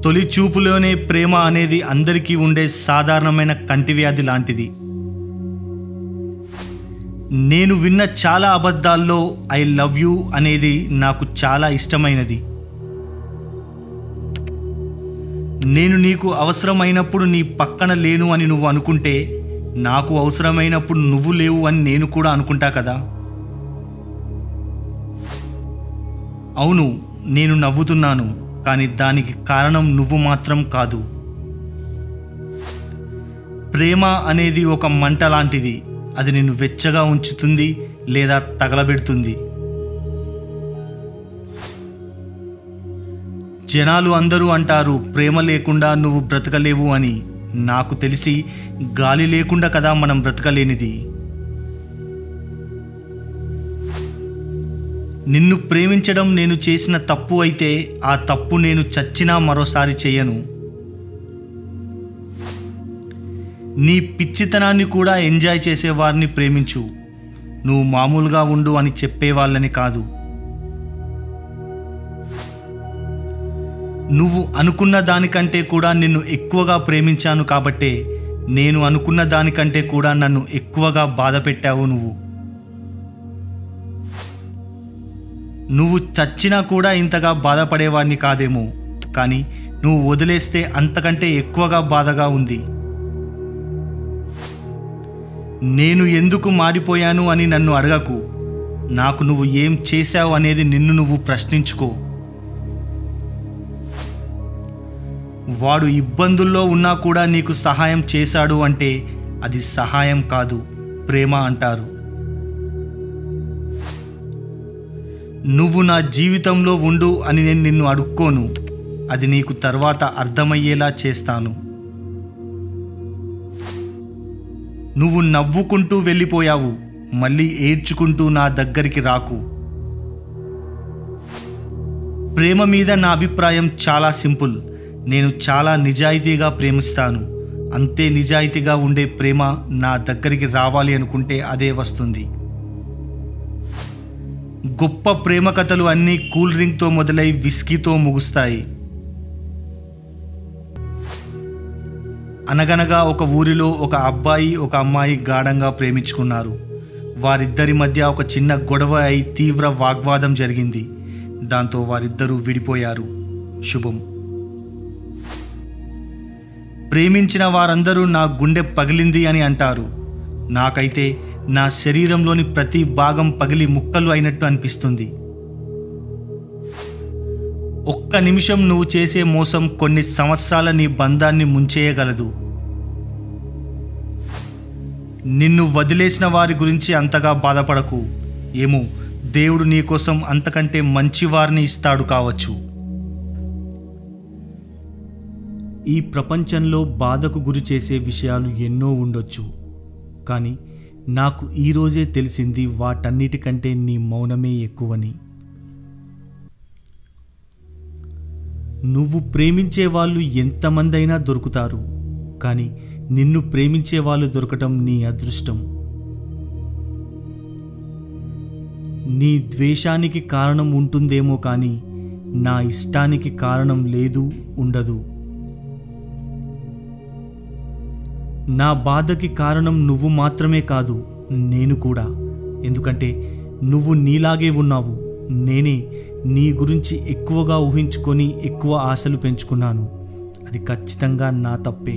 తొలి చూపులోనే ప్రేమ అనేది అందరికీ ఉండే సాధారణమైన కంటివ్యాధి లాంటిది. నేను విన్న చాలా అబద్ధాల్లో ఐ లవ్ యూ అనేది నాకు చాలా ఇష్టమైనది. నేను నీకు అవసరమైనప్పుడు నీ పక్కన లేను అని నువ్వు అనుకుంటే, నాకు అవసరమైనప్పుడు నువ్వు లేవు అని నేను కూడా అనుకుంటా కదా. అవును, నేను నవ్వుతున్నాను, కానీ దానికి కారణం నువ్వు మాత్రం కాదు. ప్రేమ అనేది ఒక మంట లాంటిది. అది నిన్ను వెచ్చగా ఉంచుతుంది లేదా తగలబెడుతుంది. జనాలు అందరూ అంటారు ప్రేమ లేకుండా నువ్వు బ్రతకలేవు అని. నాకు తెలిసి గాలి లేకుండా కదా మనం బ్రతకలేనిది. నిన్ను ప్రేమించడం నేను చేసిన తప్పు అయితే ఆ తప్పు నేను చచ్చినా మరోసారి చేయను. నీ పిచ్చితనాన్ని కూడా ఎంజాయ్ చేసేవారిని ప్రేమించు. నువ్వు మామూలుగా ఉండు అని చెప్పేవాళ్ళని కాదు. నువ్వు అనుకున్న దానికంటే కూడా నిన్ను ఎక్కువగా ప్రేమించాను కాబట్టే నేను అనుకున్న దానికంటే కూడా నన్ను ఎక్కువగా బాధ పెట్టావు. నువ్వు చచ్చినా కూడా ఇంతగా బాధపడేవాడిని కాదేమో, కానీ నువ్వు వదిలేస్తే అంతకంటే ఎక్కువగా బాధగా ఉంది. నేను ఎందుకు మారిపోయాను అని నన్ను అడగకు. నాకు నువ్వు ఏం చేశావు అనేది నిన్ను నువ్వు ప్రశ్నించుకో. వాడు ఇబ్బందుల్లో ఉన్నా కూడా నీకు సహాయం చేశాడు అంటే అది సహాయం కాదు, ప్రేమ అంటారు. నువ్వు నా జీవితంలో ఉండు అని నేను నిన్ను అడుక్కోను. అది నీకు తర్వాత అర్థమయ్యేలా చేస్తాను. నువ్వు నవ్వుకుంటూ వెళ్ళిపోయావు, మళ్ళీ ఏడ్చుకుంటూ నా దగ్గరికి రాకు. ప్రేమ మీద నా అభిప్రాయం చాలా సింపుల్. నేను చాలా నిజాయితీగా ప్రేమిస్తాను. అంతే నిజాయితీగా ఉండే ప్రేమ నా దగ్గరికి రావాలి అనుకుంటే అదే వస్తుంది. గొప్ప ప్రేమ కథలు అన్నీ కూల్ డ్రింక్తో మొదలై విస్కీతో ముగుస్తాయి. అనగనగా ఒక ఊరిలో ఒక అబ్బాయి ఒక అమ్మాయి గాఢంగా ప్రేమించుకున్నారు. వారిద్దరి మధ్య ఒక చిన్న గొడవ అయి తీవ్ర వాగ్వాదం జరిగింది. దాంతో వారిద్దరూ విడిపోయారు. శుభం. ప్రేమించిన వారందరూ నా గుండె పగిలింది అని అంటారు. నాకైతే నా శరీరంలోని ప్రతి భాగం పగిలి ముక్కలు అయినట్టు అనిపిస్తుంది. ఒక్క నిమిషం నువ్వు చేసే మోసం కొన్ని సంవత్సరాల నీ బంధాన్ని ముంచేయగలదు. నిన్ను వదిలేసిన వారి గురించి అంతగా బాధపడకు. ఏమో, దేవుడు నీ కోసం అంతకంటే మంచి వారిని ఇస్తాడు కావచ్చు. ఈ ప్రపంచంలో బాధకు గురి చేసే విషయాలు ఎన్నో ఉండొచ్చు, కానీ నాకు ఈరోజే తెలిసింది వాటన్నిటికంటే నీ మౌనమే ఎక్కువని. నువ్వు ప్రేమించే వాళ్ళు ఎంతమందైనా దొరుకుతారు, కానీ నిన్ను ప్రేమించే వాళ్ళు దొరకటం నీ అదృష్టం. నీ ద్వేషానికి కారణం ఉంటుందేమో కానీ నా ఇష్టానికి కారణం లేదు, ఉండదు. నా బాధకి కారణం నువ్వు మాత్రమే కాదు, నేను కూడా. ఎందుకంటే నువ్వు నీలాగే ఉన్నావు. నేనే నీ గురించి ఎక్కువగా ఊహించుకొని ఎక్కువ ఆశలు పెంచుకున్నాను. అది ఖచ్చితంగా నా తప్పే.